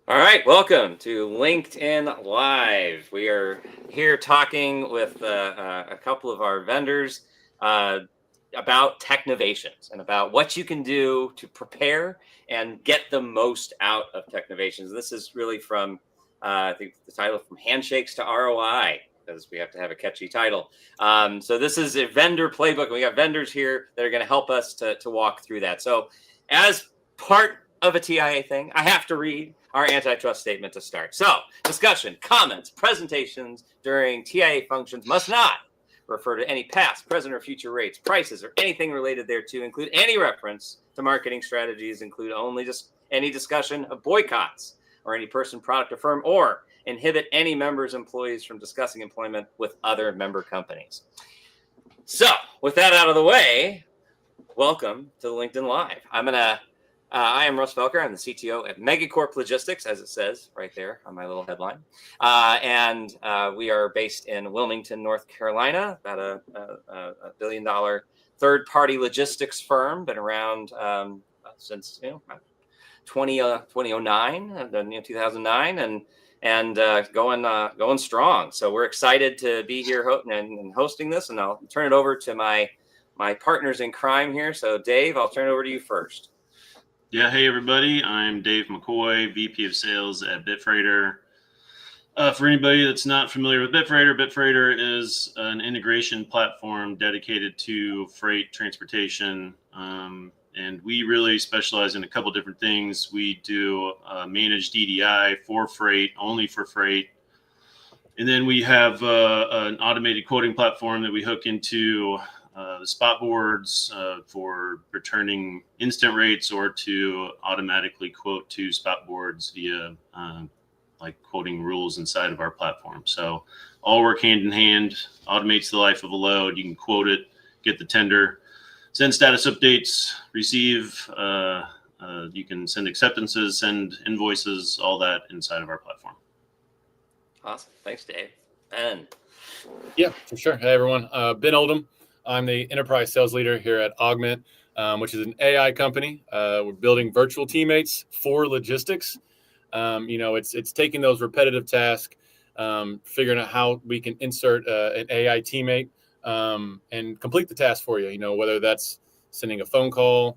All right, welcome to LinkedIn Live. We are here talking with a couple of our vendors uh, about Technovations and about what you can do to prepare and get the most out of Technovations. This is really from, I think the title from Handshakes to ROI, because we have to have a catchy title. So this is a vendor playbook, and we got vendors here that are going to help us to walk through that. So as part of a TIA thing, I have to read our antitrust statement to start. So, discussion, comments, presentations during TIA functions must not refer to any past, present, or future rates, prices, or anything related thereto, include any reference to marketing strategies, include only just any discussion of boycotts or any person, product, or firm, or inhibit any members' employees from discussing employment with other member companies. So, with that out of the way, welcome to LinkedIn Live. I am Russ Felker. I'm the CTO at Megacorp Logistics, as it says right there on my little headline. And we are based in Wilmington, North Carolina, about a $1 billion third-party logistics firm. Been around since 2009, 2009, and going strong. So we're excited to be here and hosting this. And I'll turn it over to my partners in crime here. So Dave, I'll turn it over to you first. Yeah, hey everybody, I'm Dave McCoy, VP of Sales at Bitfreighter. For anybody that's not familiar with Bitfreighter is an integration platform dedicated to freight transportation, and we really specialize in a couple different things. We do managed EDI for freight, only for freight, and then we have an automated quoting platform that we hook into the spot boards for returning instant rates or to automatically quote to spot boards via like quoting rules inside of our platform. So all work hand in hand, automates the life of a load. You can quote it, get the tender, send status updates, receive, you can send acceptances, send invoices, all that inside of our platform. Awesome. Thanks, Dave. Ben. Yeah, for sure. Hey, everyone. Ben Oldham. I'm the enterprise sales leader here at Augment, which is an AI company. We're building virtual teammates for logistics. It's taking those repetitive tasks, figuring out how we can insert an AI teammate and complete the task for you. Whether that's sending a phone call,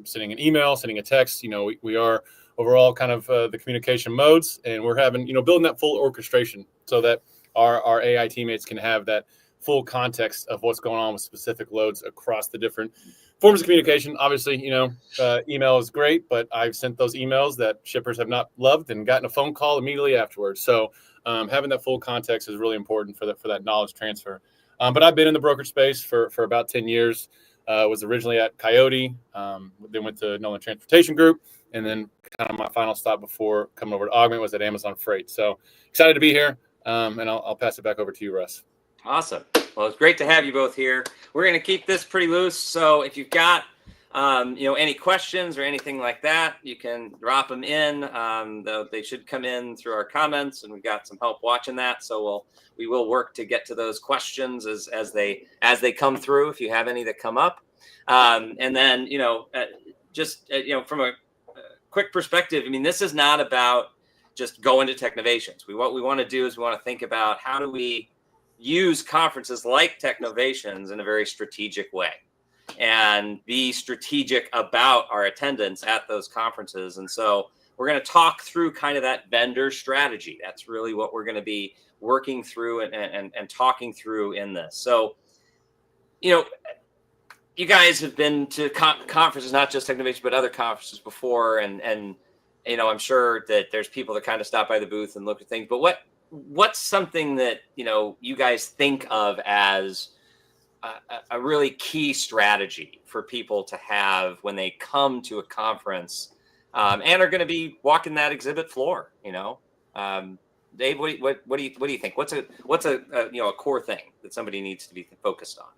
sending an email, sending a text. We are overall kind of the communication modes, and we're having building that full orchestration so that our AI teammates can have that full context of what's going on with specific loads across the different forms of communication. Obviously, email is great, but I've sent those emails that shippers have not loved and gotten a phone call immediately afterwards. So having that full context is really important for that knowledge transfer. But I've been in the brokerage space for about 10 years. Was originally at Coyote, then went to Nolan Transportation Group, and then kind of my final stop before coming over to Augment was at Amazon Freight. So excited to be here, and I'll pass it back over to you, Russ. Awesome. Well, it's great to have you both here. We're going to keep this pretty loose. So if you've got, any questions or anything like that, you can drop them in. They should come in through our comments, and we've got some help watching that. So we will work to get to those questions as they come through. If you have any that come up, and then from a quick perspective, I mean, this is not about just going to Technovations. What we want to do is we want to think about how do we use conferences like Technovations in a very strategic way and be strategic about our attendance at those conferences. And so we're going to talk through kind of that vendor strategy. That's really what we're going to be working through and talking through in this. So, you guys have been to conferences, not just Technovations, but other conferences before. And I'm sure that there's people that kind of stop by the booth and look at things, but what's something that you guys think of as a really key strategy for people to have when they come to a conference and are going to be walking that exhibit floor? Dave, what do you think? What's a core thing that somebody needs to be focused on?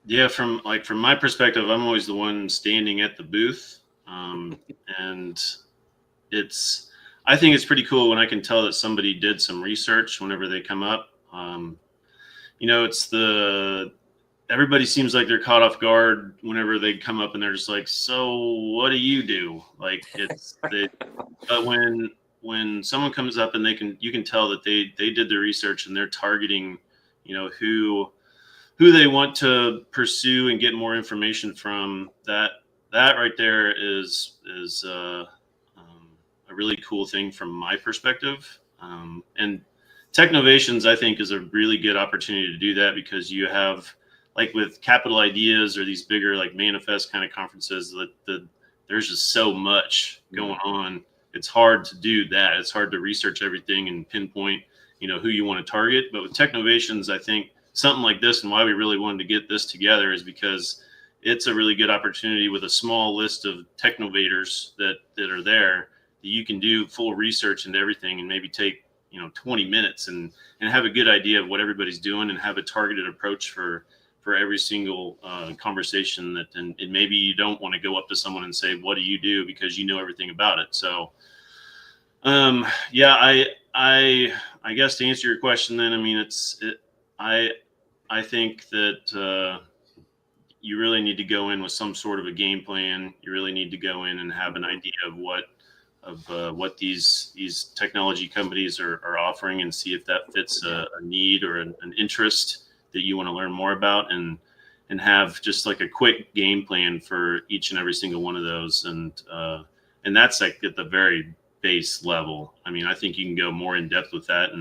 Yeah, from my perspective, I'm always the one standing at the booth, and I think it's pretty cool when I can tell that somebody did some research whenever they come up. Everybody seems like they're caught off guard whenever they come up and they're just like, so what do you do? But when when someone comes up and you can tell that they did the research and they're targeting, who they want to pursue and get more information from, that right there is a really cool thing from my perspective. And Technovations, I think, is a really good opportunity to do that, because you have, like with Capital Ideas or these bigger like manifest kind of conferences, that there's just so much going on. It's hard to do that. It's hard to research everything and pinpoint, who you want to target. But with Technovations, I think something like this, and why we really wanted to get this together, is because it's a really good opportunity with a small list of technovators that are there, that you can do full research into everything and maybe take 20 minutes and have a good idea of what everybody's doing, and have a targeted approach for every single conversation. And maybe you don't want to go up to someone and say, what do you do, because you know everything about it. So I guess to answer your question then, I mean, I think that you really need to go in with some sort of a game plan. You really need to go in and have an idea of what these technology companies are offering, and see if that fits a need or an interest that you want to learn more about, and have just like a quick game plan for each and every single one of those. And that's like at the very base level. I mean, I think you can go more in depth with that,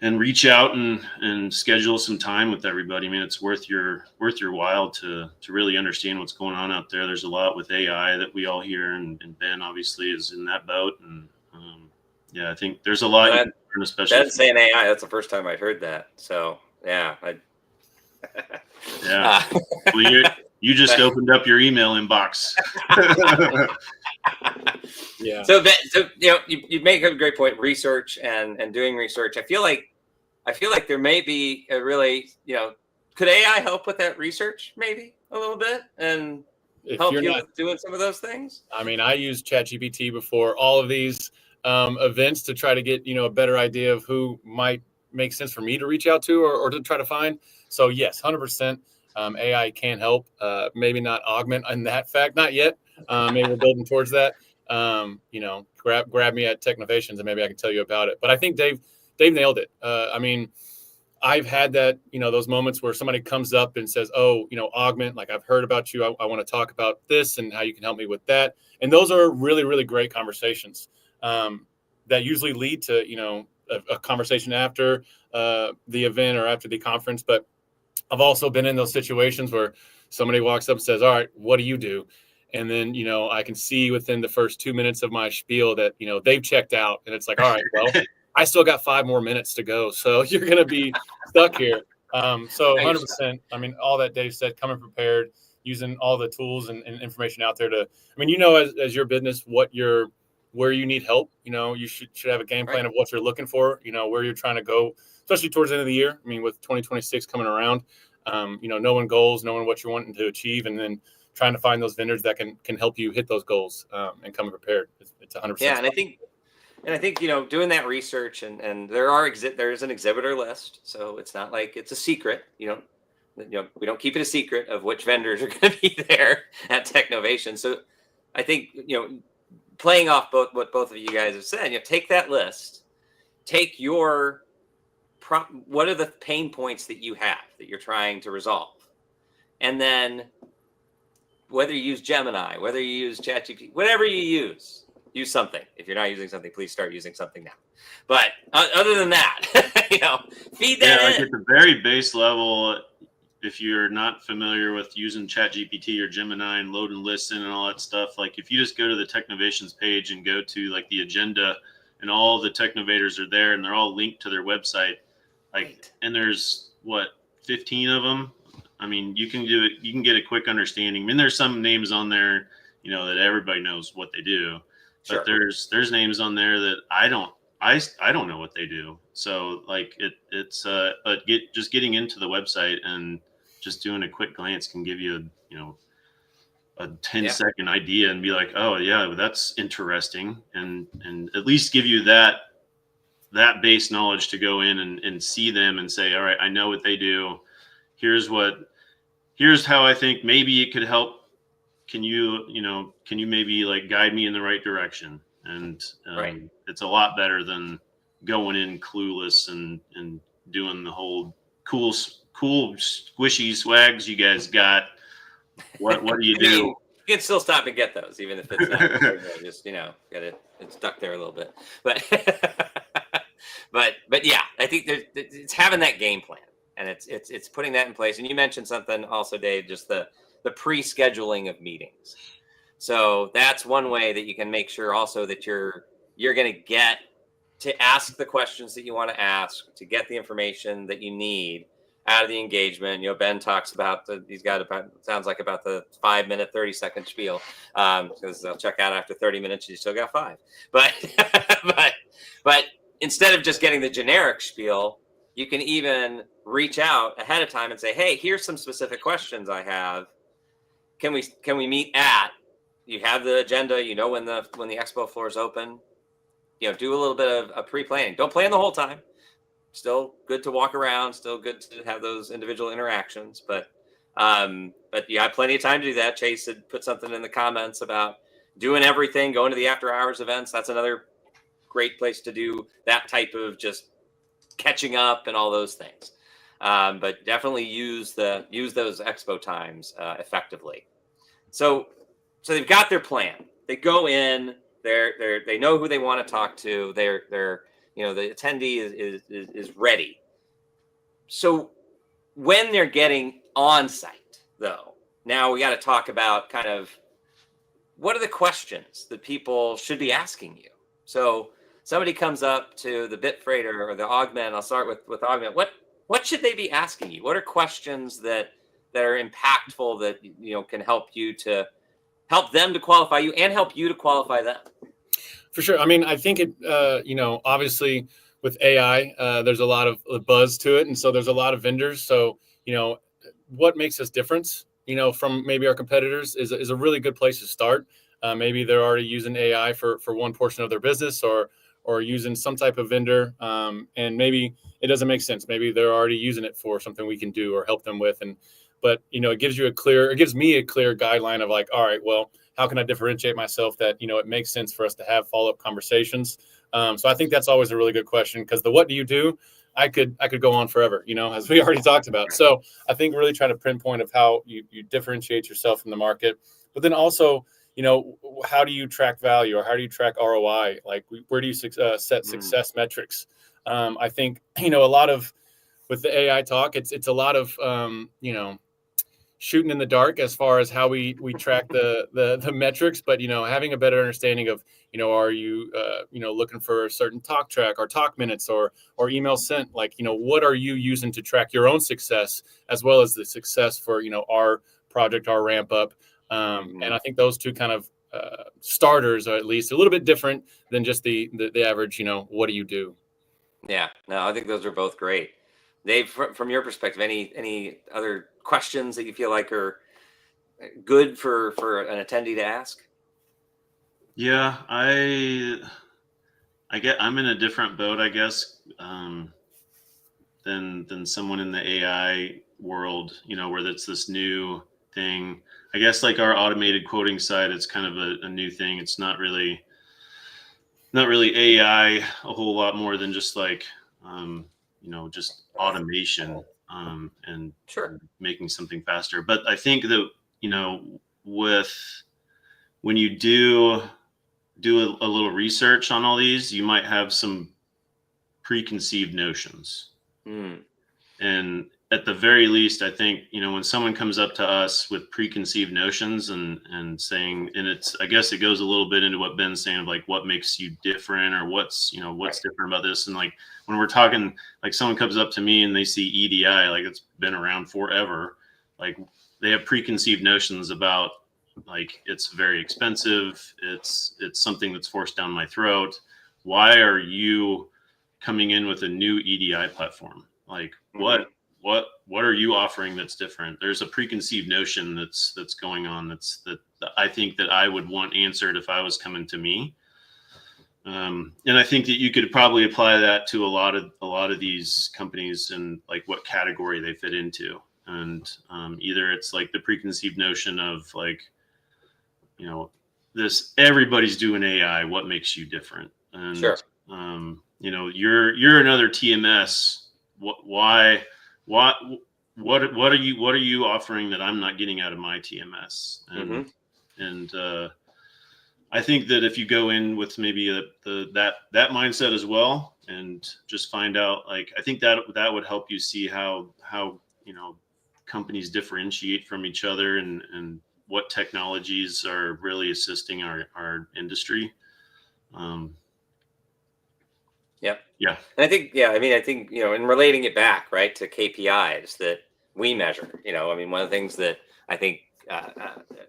and reach out and schedule some time with everybody. I mean, it's worth your while to really understand what's going on out there. There's a lot with AI that we all hear, and Ben obviously is in that boat. And I think there's a lot, especially that's saying AI. That's the first time I've heard that. So yeah, well, you just opened up your email inbox. Yeah. So you make a great point. Research and doing research. I feel like there may be a really, could AI help with that research maybe a little bit, and help you with doing some of those things? I mean, I used ChatGPT before all of these events to try to get, a better idea of who might make sense for me to reach out to or to try to find. So yes, 100%. AI can help, maybe not augment in that fact, not yet. Maybe we're building towards that. Grab me at Technovations and maybe I can tell you about it. But I think Dave nailed it. I mean, I've had that, those moments where somebody comes up and says, oh, augment, like I've heard about you. I want to talk about this and how you can help me with that. And those are really, really great conversations that usually lead to, a conversation after the event or after the conference. But I've also been in those situations where somebody walks up and says, all right, what do you do? And then, I can see within the first 2 minutes of my spiel that, they've checked out, and it's like, all right, well, I still got 5 more minutes to go. So you're going to be stuck here. So 100%, I mean, all that Dave said, coming prepared, using all the tools and information out there as your business, where you need help, you should have a game plan of what you're looking for, where you're trying to go, especially towards the end of the year. I mean, with 2026 coming around, knowing goals, knowing what you're wanting to achieve, and then trying to find those vendors that can help you hit those goals and come prepared. It's 100%. Yeah. And I think, doing that research and there's an exhibitor list. So it's not like it's a secret, we don't keep it a secret of which vendors are going to be there at Technovation. So I think, playing off what both of you guys have said, take that list, take what are the pain points that you have that you're trying to resolve? And then whether you use Gemini, whether you use ChatGPT, whatever you use something. If you're not using something, please start using something now. But other than that, feed that in. Like at the very base level, if you're not familiar with using ChatGPT or Gemini and load and listen and all that stuff, like if you just go to the Technovations page and go to like the agenda, and all the Technovators are there and they're all linked to their website, and there's 15 of them. I mean, you can do it. You can get a quick understanding. I mean, there's some names on there, that everybody knows what they do, sure. But there's names on there that I don't know what they do. So like it's just getting into the website and just doing a quick glance can give you a 10-second idea and be like, oh yeah, that's interesting, and at least give you that base knowledge to go in and see them and say, all right, I know what they do. Here's how I think maybe it could help. Can you maybe like guide me in the right direction? and Right. it's a lot better than going in clueless and doing the whole cool squishy swags you guys got. What do you I mean, do? you can still stop and get those, even if it's not just get it's stuck there a little bit. But but yeah, I think it's having that game plan, and it's putting that in place. And you mentioned something also, Dave, just the pre-scheduling of meetings. So that's one way that you can make sure also that you're going to get to ask the questions that you want to ask, to get the information that you need out of the engagement. Ben talks about he's got about, sounds like about the 5-minute, 30-second spiel, because they'll check out after 30 minutes. You still got 5, but but instead of just getting the generic spiel, you can even reach out ahead of time and say, hey, here's some specific questions I have. Can we meet at? You have the agenda. When the expo floor is open. Do a little bit of pre-planning. Don't plan the whole time. Still good to walk around. Still good to have those individual interactions. But you have plenty of time to do that. Chase had put something in the comments about doing everything, going to the after hours events. That's another great place to do that type of just catching up and all those things. But definitely use those expo times effectively. So they've got their plan. They go in. They know who they want to talk to. They're the attendee is ready. So when they're getting on site, though, now we got to talk about kind of what are the questions that people should be asking you. So somebody comes up to the Bitfreighter or the Augment. I'll start with Augment. What should they be asking you? What are questions that are impactful that can help you to help them to qualify you and help you to qualify them? For sure. I mean, I think it, obviously with AI, there's a lot of buzz to it. And so there's a lot of vendors. So, what makes us different, from maybe our competitors is a really good place to start. Maybe they're already using AI for one portion of their business or using some type of vendor. And maybe it doesn't make sense. Maybe they're already using it for something we can do or help them with. But it gives me a clear guideline of like, all right, well, how can I differentiate myself that, it makes sense for us to have follow-up conversations. So I think that's always a really good question, because the what do you do? I could go on forever, as we already talked about. So I think really trying to pinpoint of how you differentiate yourself from the market, but then also, how do you track value or how do you track ROI? Like where do you set success metrics? I think, a lot of with the AI talk, it's a lot of, shooting in the dark as far as how we track the metrics, but having a better understanding of are you looking for a certain talk track or talk minutes or email sent, like what are you using to track your own success as well as the success for our project, our ramp up, and I think those two kind of starters are at least a little bit different than just the average what do you do. Yeah, no, I think those are both great. Dave, from your perspective, any other questions that you feel like are good for an attendee to ask? Yeah, I'm in a different boat, I guess, than someone in the AI world, where that's this new thing. I guess like our automated quoting side, it's kind of a new thing. It's not really AI a whole lot more than just like, just automation, and Sure. making something faster. But I think that, when you do a little research on all these, you might have some preconceived notions. And at the very least, I think, when someone comes up to us with preconceived notions and saying, and I guess it goes a little bit into what Ben's saying of like, what makes you different or what's different about this. And like, when we're talking, like someone comes up to me and they see EDI, like it's been around forever. Like they have preconceived notions about like, it's very expensive. It's something that's forced down my throat. Why are you coming in with a new EDI platform? Like what are you offering that's different? There's a preconceived notion that's going on that I think that I would want answered if I was coming to me. And I think that you could probably apply that to a lot of these companies and like what category they fit into. And either it's like the preconceived notion of like, this everybody's doing AI. What makes you different? And Sure. you know, you're another TMS. Why what are you offering that I'm not getting out of my TMS? And I think that if you go in with maybe that mindset as well, and just find out, like, I think that would help you see how you know, companies differentiate from each other, and what technologies are really assisting our industry. Yep. Yeah. And I think, I think, you know, in relating it back, right, to KPIs that we measure, you know, I mean, one of the things that I think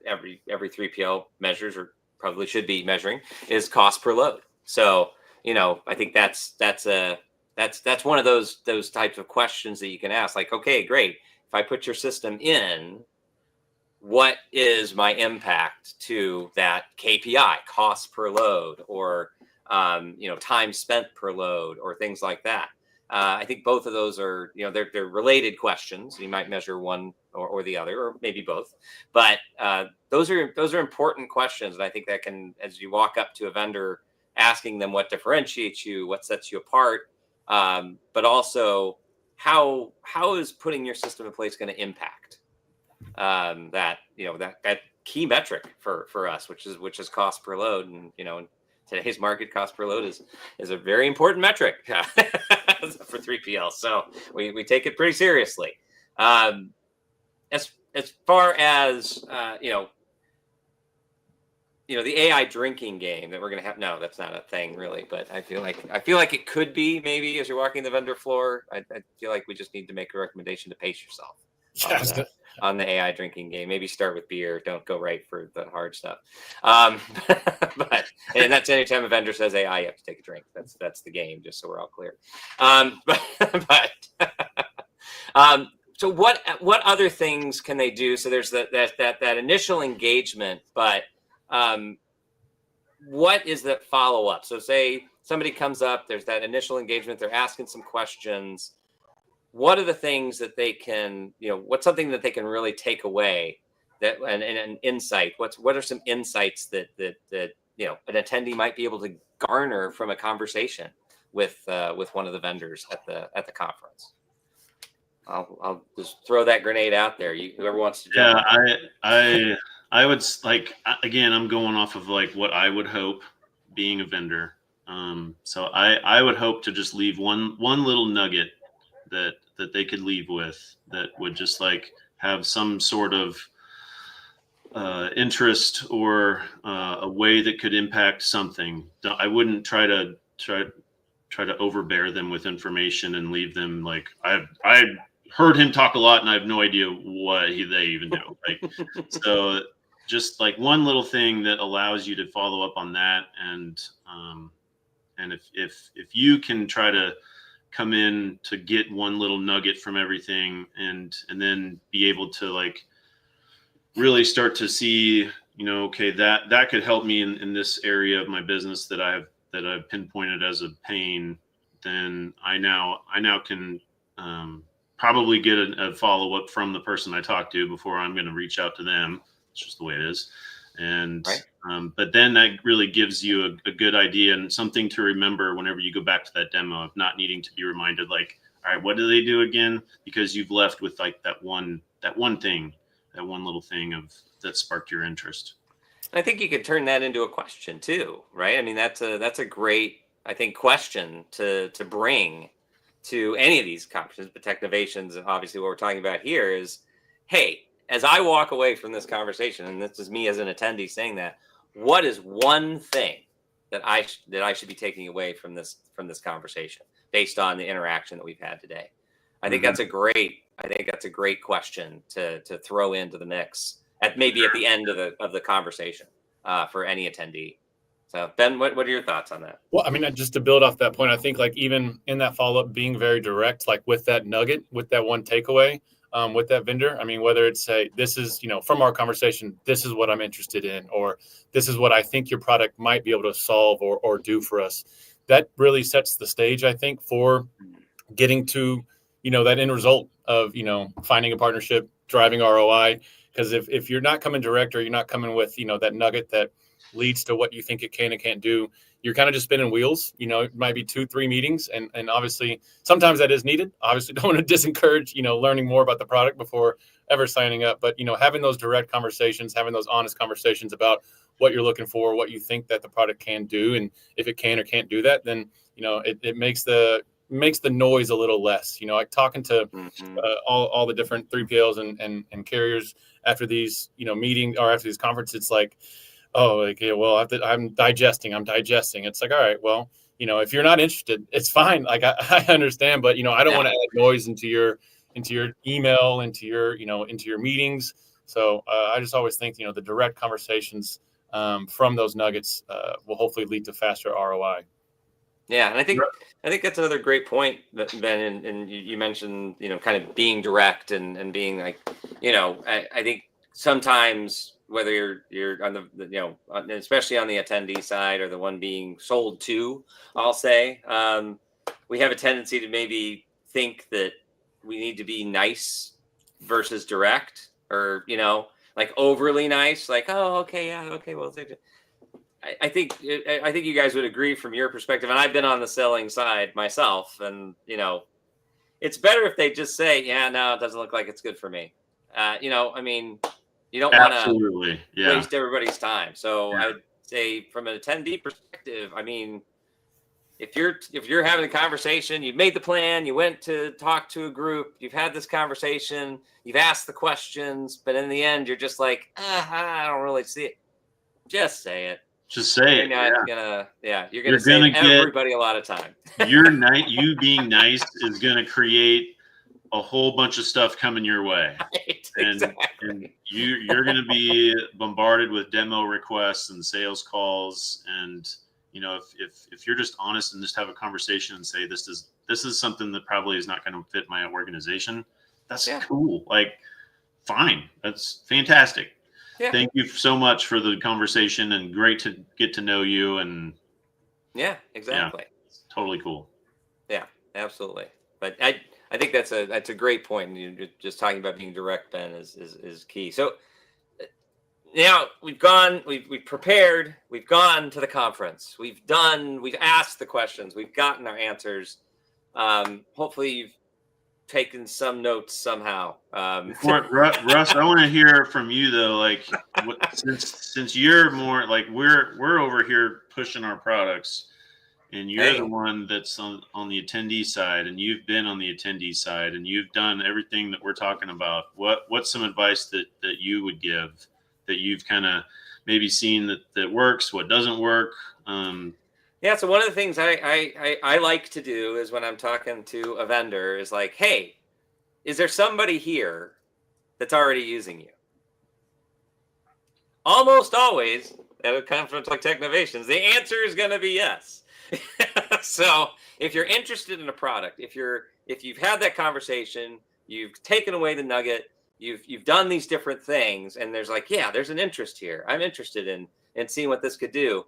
every 3PL measures, or probably should be measuring, is cost per load. So, you know, I think that's one of those types of questions that you can ask, like, okay, great. If I put your system in, what is my impact to that KPI, cost per load, or you know, time spent per load, or things like that? I think both of those are, you know, they're related questions. You might measure one or the other, or maybe both, but those are important questions. And I think that can, as you walk up to a vendor, asking them what differentiates you, what sets you apart, but also how is putting your system in place going to impact that, you know, that key metric for us, which is cost per load. And, you know, in today's market, cost per load is a very important metric for 3PL. So we take it pretty seriously. As far as the AI drinking game that we're going to have, no, that's not a thing really, but I feel like it could be, maybe, as you're walking the vendor floor. I feel like we just need to make a recommendation to pace yourself on the AI drinking game. Maybe start with beer. Don't go right for the hard stuff. But and that's anytime a vendor says AI, you have to take a drink. That's the game, just so we're all clear. So what other things can they do? So there's that initial engagement, but what is that follow up? So say somebody comes up, there's that initial engagement, they're asking some questions. What are the things that they can, you know, what's something that they can really take away, that and an insight? What are some insights that you know, an attendee might be able to garner from a conversation with one of the vendors at the conference? I'll just throw that grenade out there. Whoever wants to jump. Yeah, I would, like, again, I'm going off of like what I would hope being a vendor. So I would hope to just leave one little nugget that they could leave with, that would just like have some sort of interest, or a way that could impact something. I wouldn't try to overbear them with information and leave them like, I heard him talk a lot and I have no idea what they even do. Like, so just like one little thing that allows you to follow up on that. And if you can try to come in to get one little nugget from everything, and then be able to like really start to see, you know, okay, that could help me in this area of my business that I've pinpointed as a pain, then I now can probably get a follow-up from the person I talked to before I'm going to reach out to them. It's just the way it is. And right. But then that really gives you a good idea and something to remember whenever you go back to that demo, of not needing to be reminded, like, all right, what do they do again? Because you've left with like that one thing, that one little thing that sparked your interest. I think you could turn that into a question too, right? I mean, that's a great, I think, question to bring to any of these conferences. But Technovations, obviously what we're talking about here is, hey, as I walk away from this conversation, and this is me as an attendee saying that, what is one thing that I should be taking away from this conversation based on the interaction that we've had today? I think that's a great question to throw into the mix at the end of the conversation for any attendee. So Ben, what are your thoughts on that? Well, I mean, just to build off that point, I think like even in that follow-up, being very direct, like with that nugget, with that one takeaway, with that vendor. I mean, whether it's this is, you know, from our conversation, this is what I'm interested in, or this is what I think your product might be able to solve or do for us. That really sets the stage, I think, for getting to, you know, that end result of, you know, finding a partnership, driving ROI. Because if you're not coming direct, or you're not coming with, you know, that nugget that leads to what you think it can and can't do, you're kind of just spinning wheels. It might be 2-3 meetings, and obviously sometimes that is needed. Obviously, don't want to discourage learning more about the product before ever signing up. But having those direct conversations, having those honest conversations about what you're looking for, what you think that the product can do, and if it can or can't do that, then it makes the noise a little less. Like talking to all the different 3PLs and carriers after these meetings or after these conferences, it's like, oh, like, yeah, well, I'm digesting. It's like, all right, well, if you're not interested, it's fine. Like I understand, but I don't want to add noise into your email, into your meetings. So I just always think the direct conversations from those nuggets will hopefully lead to faster ROI. Yeah, and I think that's another great point, Ben. And you mentioned kind of being direct and being like, I think sometimes whether you're on the especially on the attendee side or the one being sold to, I'll say, we have a tendency to maybe think that we need to be nice versus direct, or like overly nice, like, oh, okay, yeah, okay, well, I think you guys would agree from your perspective, and I've been on the selling side myself, and it's better if they just say, yeah, no, it doesn't look like it's good for me. I mean, you don't want to waste everybody's time. So I'd say from an attendee perspective, I mean, if you're having a conversation, you've made the plan, you went to talk to a group, you've had this conversation, you've asked the questions, but in the end, you're just like, I don't really see it. Just say it. Just say it. You're gonna save everybody a lot of time. You being nice is gonna create a whole bunch of stuff coming your way. Right, and you're gonna be bombarded with demo requests and sales calls. And if you're just honest and just have a conversation and say this is something that probably is not going to fit my organization, that's cool. Like, fine, that's fantastic. Yeah. Thank you so much for the conversation, and great to get to know you. And exactly. Yeah, it's totally cool. Yeah, absolutely. But I think that's a great point. And you're just talking about being direct, Ben, is key. So now we've prepared, we've gone to the conference, we've asked the questions, we've gotten our answers. Hopefully you've taken some notes somehow. Russ, I want to hear from you though. Like, since you're more like we're over here pushing our products, and you're the one that's on the attendee side, and you've been on the attendee side, and you've done everything that we're talking about. What's some advice that you would give that you've kind of maybe seen that works, what doesn't work? So one of the things I like to do is when I'm talking to a vendor is like, hey, is there somebody here that's already using you? Almost always at a conference like Technovations, the answer is going to be yes. So if you're interested in a product, if you've had that conversation, you've taken away the nugget, you've done these different things, and there's like, yeah, there's an interest here. I'm interested in seeing what this could do.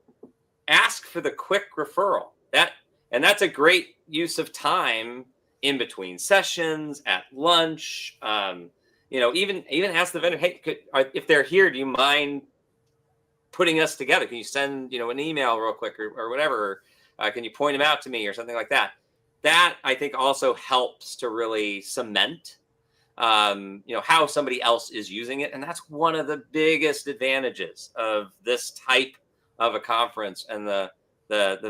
Ask for the quick referral. That's a great use of time in between sessions, at lunch. Even ask the vendor, hey, if they're here, do you mind putting us together? Can you send an email real quick or whatever? Can you point them out to me or something like that? That I think also helps to really cement how somebody else is using it, and that's one of the biggest advantages of this type of a conference and the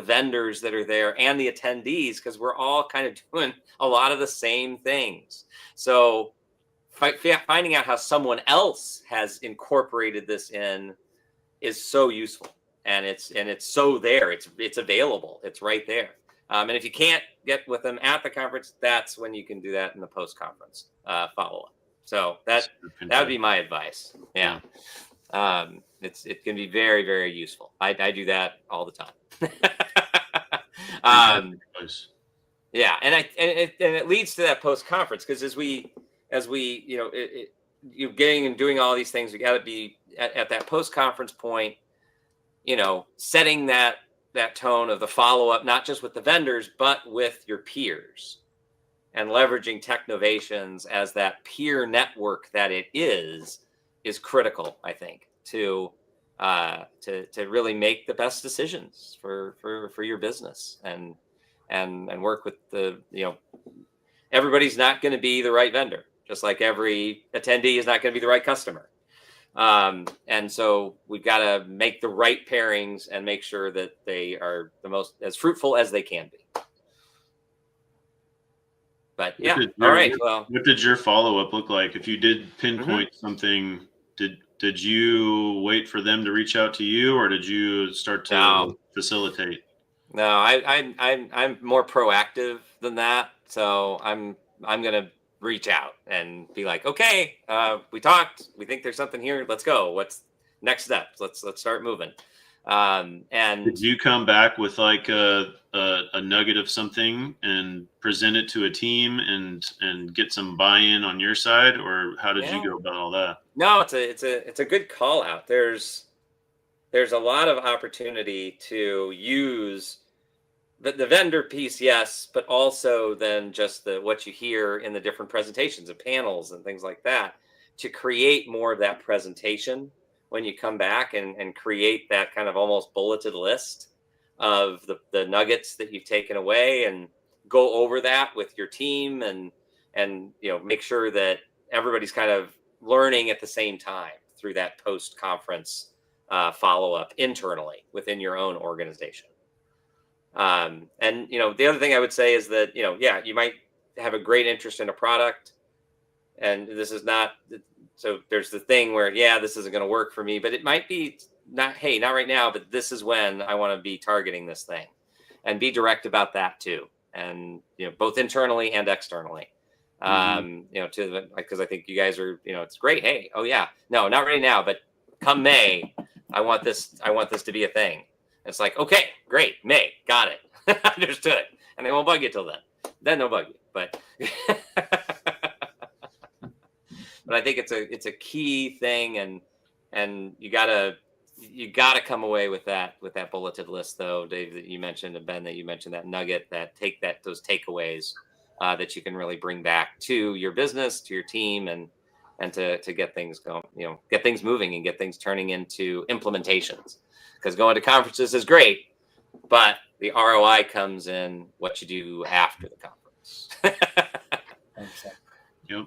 vendors that are there and the attendees, because we're all kind of doing a lot of the same things. So finding out how someone else has incorporated this in is so useful, and it's so there. It's available. It's right there. And if you can't get with them at the conference, that's when you can do that in the post-conference follow-up. So that would be my advice. Yeah. It can be very, very useful. I do that all the time. And it leads to that post conference, because as we you're getting and doing all these things, we got to be at that post conference point, setting that tone of the follow up, not just with the vendors but with your peers, and leveraging Technovations as that peer network that it is critical, I think, to to really make the best decisions for your business, and work with everybody's not going to be the right vendor, just like every attendee is not going to be the right customer. And so we've got to make the right pairings and make sure that they are the most as fruitful as they can be. But yeah, all right. Well, what did your follow-up look like? If you did pinpoint something, did you wait for them to reach out to you, or did you start to facilitate? No, I'm more proactive than that. So I'm gonna reach out and be like, okay, we talked. We think there's something here. Let's go. What's next steps? Let's start moving. And did you come back with like a nugget of something and present it to a team and get some buy-in on your side, or how did you go about all that? No, it's a good call out. There's a lot of opportunity to use the vendor piece, yes, but also then just what you hear in the different presentations and panels and things like that, to create more of that presentation when you come back, and create that kind of almost bulleted list of the nuggets that you've taken away, and go over that with your team, and make sure that everybody's kind of learning at the same time through that post-conference follow-up internally within your own organization. And the other thing I would say is that you might have a great interest in a product, and this is not, so there's the thing where this isn't going to work for me, but it might be not right now, but this is when I want to be targeting this thing, and be direct about that too, and both internally and externally. Because I think you guys are, it's great. Hey, no, not right now, but come May, I want this to be a thing. It's like, okay, great, May, got it, understood, and they won't bug you till then. Then they'll bug you, but but I think it's a key thing, and you gotta come away with that bulleted list, though, Dave, that you mentioned, and Ben, that you mentioned, that nugget, those takeaways that you can really bring back to your business, to your team, and to get things going, get things moving, and get things turning into implementations. Because going to conferences is great, but the ROI comes in what you do after the conference. Yep.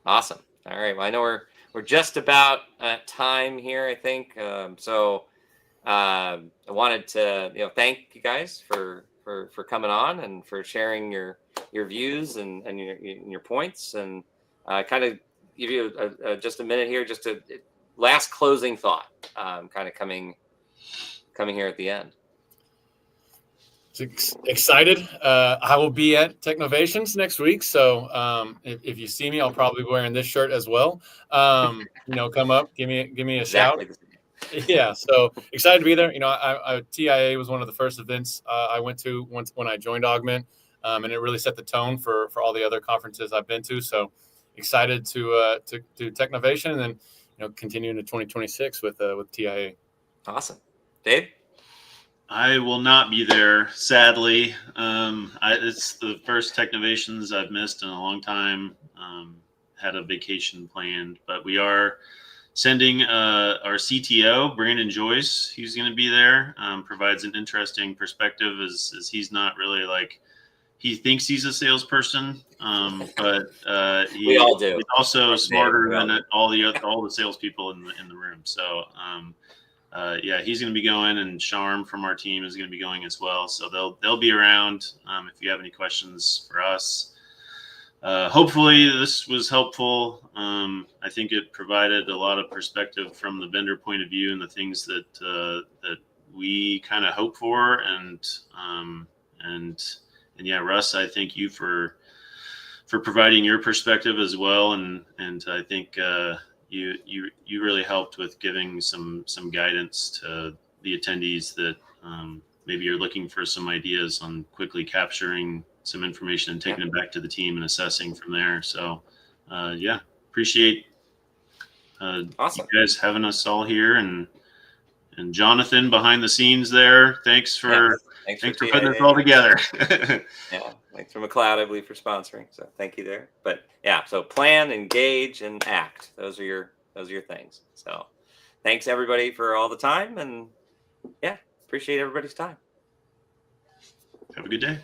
Awesome. All right. Well, I know we're just about at time here, I think. So I wanted to thank you guys for coming on, and for sharing your views and your points, and kind of give you just a minute here, just to last closing thought, kind of coming here at the end. Excited. I will be at Technovations next week, so if you see me, I'll probably be wearing this shirt as well. Come up, give me a shout. Yeah, so excited to be there. TIA was one of the first events I went to when I joined Augment, and it really set the tone for all the other conferences I've been to. So excited to do Technovation, and then continue into 2026 with TIA. Awesome, Dave. I will not be there, sadly. It's the first Technovations I've missed in a long time. Had a vacation planned, but we are sending our CTO, Brandon Joyce. He's going to be there. Provides an interesting perspective, as he's not really he thinks he's a salesperson, but we all do. He's also smarter than all the salespeople in the room. So. He's going to be going, and Sharm from our team is going to be going as well. So they'll be around if you have any questions for us. Hopefully this was helpful. I think it provided a lot of perspective from the vendor point of view, and the things that we kind of hope for. And Russ, I thank you for providing your perspective as well. And I think you really helped with giving some guidance to the attendees that maybe you're looking for some ideas on quickly capturing some information and taking it back to the team and assessing from there. So appreciate awesome. You guys having us all here, and Jonathan behind the scenes there. Thanks for putting this all together. Thanks for McLeod, I believe, for sponsoring. So thank you there. But so plan, engage, and act. Those are your things. So thanks everybody for all the time, and yeah, appreciate everybody's time. Have a good day.